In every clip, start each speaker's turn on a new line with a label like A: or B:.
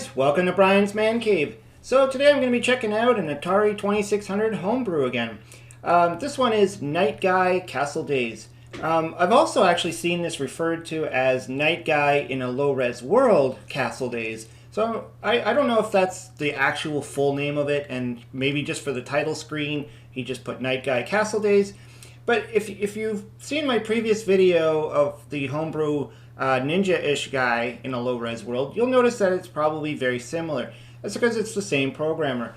A: guys, welcome to Brian's Man Cave. So today I'm going to be checking out an Atari 2600 Homebrew again. This one is Night Guy Castle Days. I've also actually seen this referred to as Night Guy in a Low-Res World Castle Days. So I don't know if that's the actual full name of it, and maybe just for the title screen he just put Night Guy Castle Days. But if you've seen my previous video of the Homebrew ninja-ish guy in a low-res world, you'll notice that it's probably very similar. That's because it's the same programmer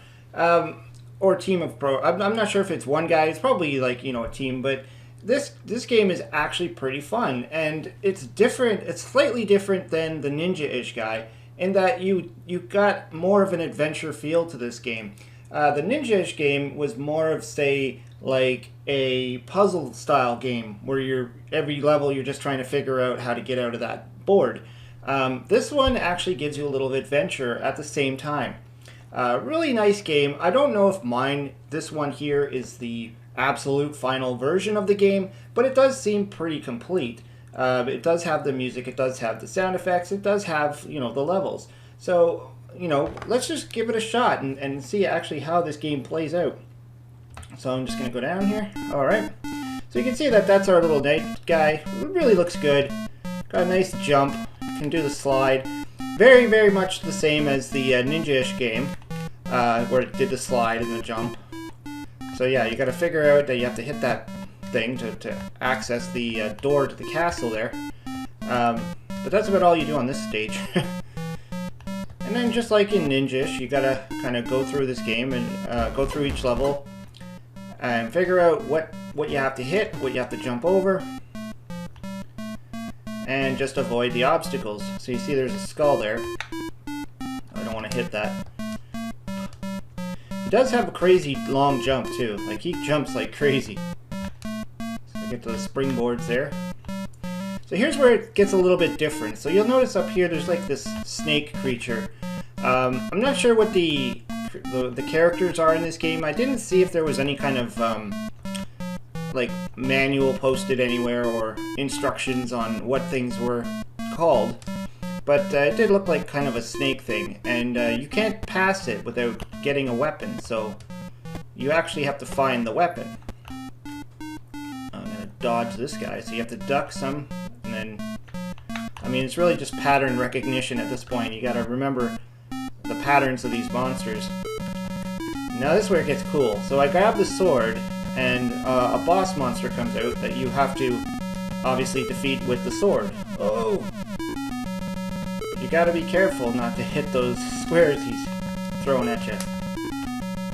A: or team of I'm not sure if it's one guy. It's probably like, a team. But this game is actually pretty fun, and it's different. It's slightly different than the ninja-ish guy in that you got more of an adventure feel to this game. The ninja-ish game was more of, say, like a puzzle style game where every level you're just trying to figure out how to get out of that board. This one actually gives you a little adventure at the same time. Really nice game. I don't know if this one here is the absolute final version of the game, but it does seem pretty complete. It does have the music, it does have the sound effects, it does have, the levels. So, let's just give it a shot and see actually how this game plays out. So I'm just going to go down here. Alright. So you can see that that's our little night guy. It really looks good. Got a nice jump. Can do the slide. Very, very much the same as the ninja-ish game, where it did the slide and the jump. So yeah, you got to figure out that you have to hit that thing to access the door to the castle there. But that's about all you do on this stage. And then just like in ninja-ish, you got to kind of go through this game and go through each level and figure out what you have to hit, what you have to jump over, and just avoid the obstacles. So you see there's a skull there. I don't want to hit that. He does have a crazy long jump too. Like, he jumps like crazy. So I get to the springboards there. So here's where it gets a little bit different. So you'll notice up here there's like this snake creature. I'm not sure what the characters are in this game. I didn't see if there was any kind of like manual posted anywhere or instructions on what things were called, but it did look like kind of a snake thing, and you can't pass it without getting a weapon, so you actually have to find the weapon. I'm gonna dodge this guy, so you have to duck some, and then it's really just pattern recognition at this point. You gotta remember the patterns of these monsters. Now this is where it gets cool. So I grab the sword, and a boss monster comes out that you have to obviously defeat with the sword. Oh! But you gotta be careful not to hit those squares he's throwing at you.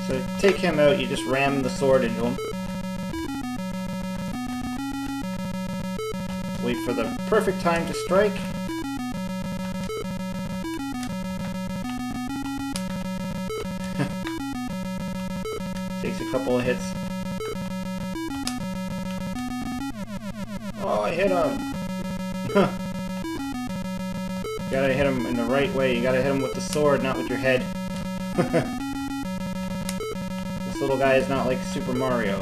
A: So to take him out, you just ram the sword into him. Wait for the perfect time to strike. Takes a couple of hits. Oh, I hit him! You gotta hit him in the right way. You gotta hit him with the sword, not with your head. This little guy is not like Super Mario.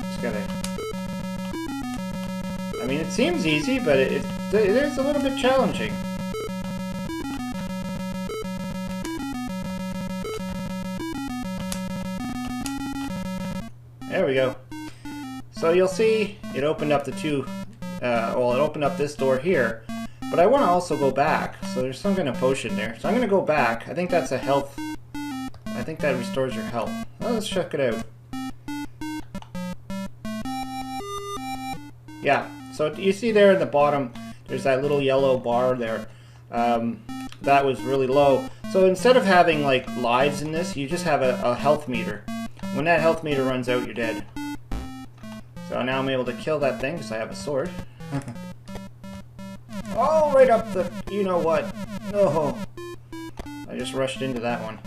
A: Just gotta... it seems easy, but it is a little bit challenging. There we go. So you'll see it opened up the two, it opened up this door here, but I want to also go back. So there's some kind of potion there. So I'm going to go back. I think that's a health. I think that restores your health. Well, let's check it out. Yeah, so you see there in the bottom, there's that little yellow bar there. That was really low. So instead of having like lives in this, you just have a health meter. When that health meter runs out, you're dead. So now I'm able to kill that thing because I have a sword. Oh, right up the... you know what? No. I just rushed into that one.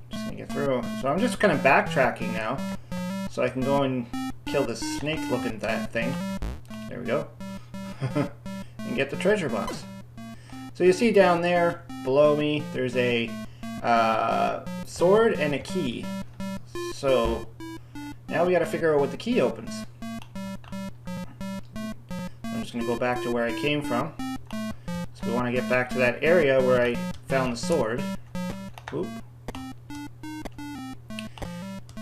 A: Just gonna get through. So I'm just kind of backtracking now. So I can go and kill this snake-looking thing. There we go. And get the treasure box. So you see down there, below me, there's a sword and a key. So now we got to figure out what the key opens. I'm just going to go back to where I came from. So we want to get back to that area where I found the sword. Oop.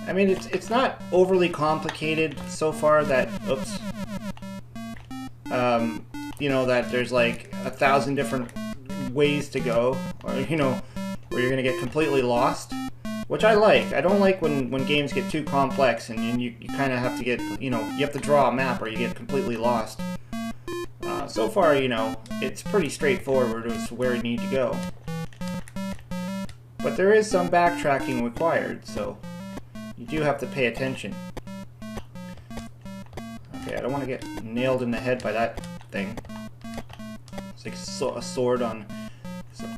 A: I mean, it's not overly complicated so far that, oops, you know, that there's like 1,000 different ways to go, or, you know, where you're going to get completely lost, which I like. I don't like when games get too complex and you kind of have to get, you know, you have to draw a map or you get completely lost. So far, you know, it's pretty straightforward as to where you need to go. But there is some backtracking required, so you do have to pay attention. Okay, I don't want to get nailed in the head by that thing. It's like a sword on...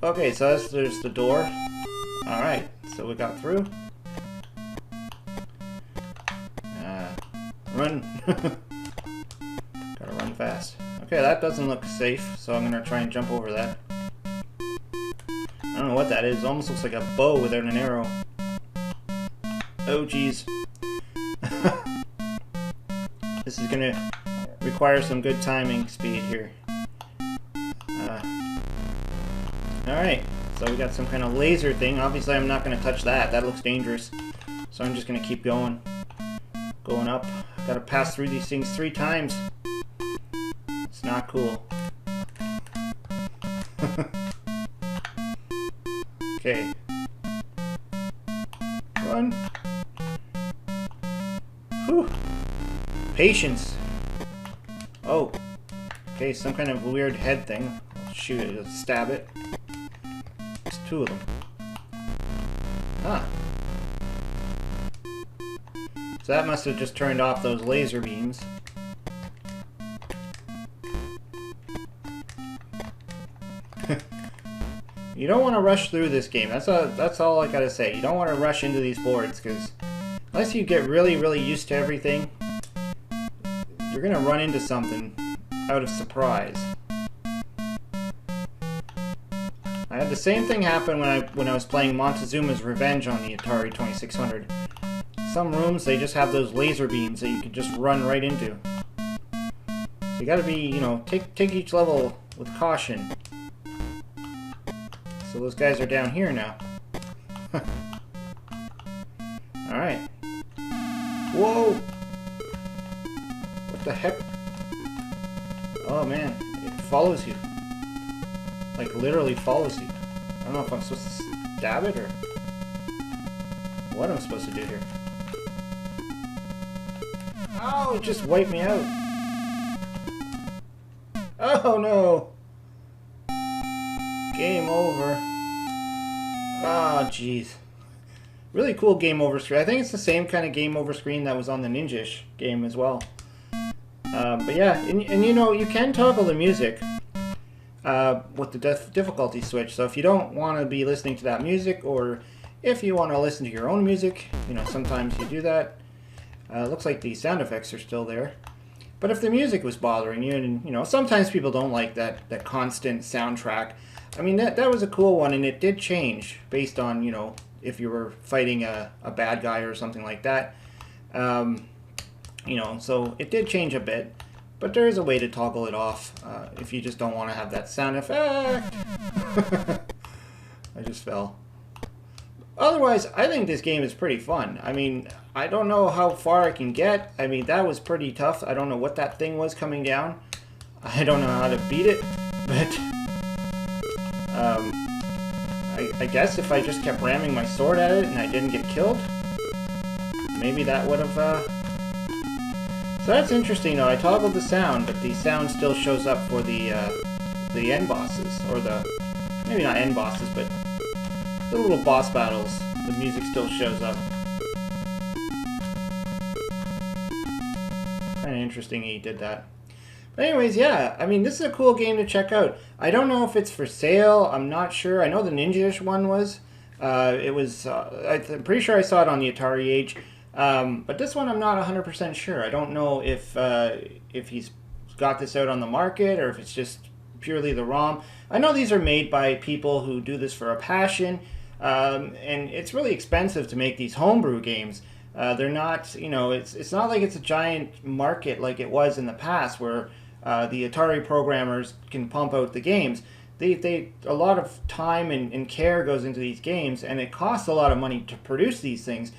A: Okay, so there's the door. Alright, so we got through. Run! Gotta run fast. Okay, that doesn't look safe, so I'm gonna try and jump over that. I don't know what that is. It almost looks like a bow without an arrow. Oh, geez. This is gonna require some good timing speed here. Alright, so we got some kind of laser thing. Obviously, I'm not gonna touch that. That looks dangerous. So I'm just gonna keep going. Going up. Gotta pass through these things 3 times. It's not cool. Okay. Run. Whew. Patience. Oh. Okay, some kind of weird head thing. I'll shoot it. Let's stab it. There's 2 of them. Ah. So that must have just turned off those laser beams. You don't want to rush through this game. That's all I gotta say. You don't want to rush into these boards, because unless you get really used to everything, you're gonna run into something out of surprise. I had the same thing happen when I was playing Montezuma's Revenge on the Atari 2600. Some rooms, they just have those laser beams that you can just run right into. So you gotta be, you know, take each level with caution. So those guys are down here now. Alright. Whoa! What the heck? Oh man, it follows you. Like literally follows you. I don't know if I'm supposed to stab it or what I'm supposed to do here. Oh, it just wiped me out. Oh no! Game over. Ah, jeez. Really cool game over screen. I think it's the same kind of game over screen that was on the Ninja-ish game as well. But yeah, and you know, you can toggle the music with the difficulty switch. So if you don't want to be listening to that music, or if you want to listen to your own music, you know, sometimes you do that. Looks like the sound effects are still there. But if the music was bothering you, and you know, sometimes people don't like that constant soundtrack. I mean, that was a cool one, and it did change based on, you know, if you were fighting a bad guy or something like that. You know, so it did change a bit, but there is a way to toggle it off if you just don't want to have that sound effect. I just fell. Otherwise, I think this game is pretty fun. I mean, I don't know how far I can get. I mean, that was pretty tough. I don't know what that thing was coming down. I don't know how to beat it, but I guess if I just kept ramming my sword at it and I didn't get killed, maybe that would have... So that's interesting though. I toggled the sound, but the sound still shows up for the end bosses, or maybe not end bosses, but the little boss battles. The music still shows up. Kind of interesting he did that. But anyways, yeah, I mean, this is a cool game to check out. I don't know if it's for sale. I'm not sure. I know the Ninja-ish one was. It was, I'm pretty sure I saw it on the Atari Age. But this one I'm not 100% sure. I don't know if he's got this out on the market, or if it's just purely the ROM. I know these are made by people who do this for a passion. And it's really expensive to make these homebrew games. They're not, you know, it's not like it's a giant market like it was in the past where the Atari programmers can pump out the games. They a lot of time and care goes into these games, and it costs a lot of money to produce these things.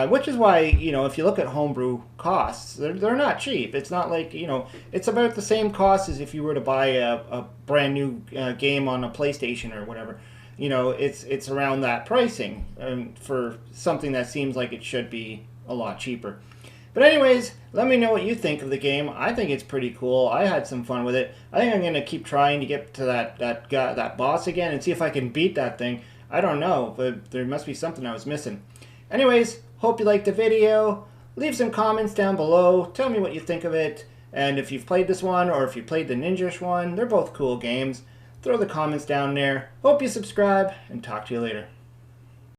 A: Which is why, you know, if you look at homebrew costs, they're not cheap. It's not like, you know, it's about the same cost as if you were to buy a brand new game on a PlayStation or whatever. You know, it's around that pricing for something that seems like it should be a lot cheaper. But anyways, let me know what you think of the game. I think it's pretty cool. I had some fun with it. I think I'm going to keep trying to get to that boss again and see if I can beat that thing. I don't know, but there must be something I was missing. Anyways, hope you liked the video. Leave some comments down below. Tell me what you think of it. And if you've played this one or if you played the Ninja one, they're both cool games. Throw the comments down there. Hope you subscribe and talk to you later.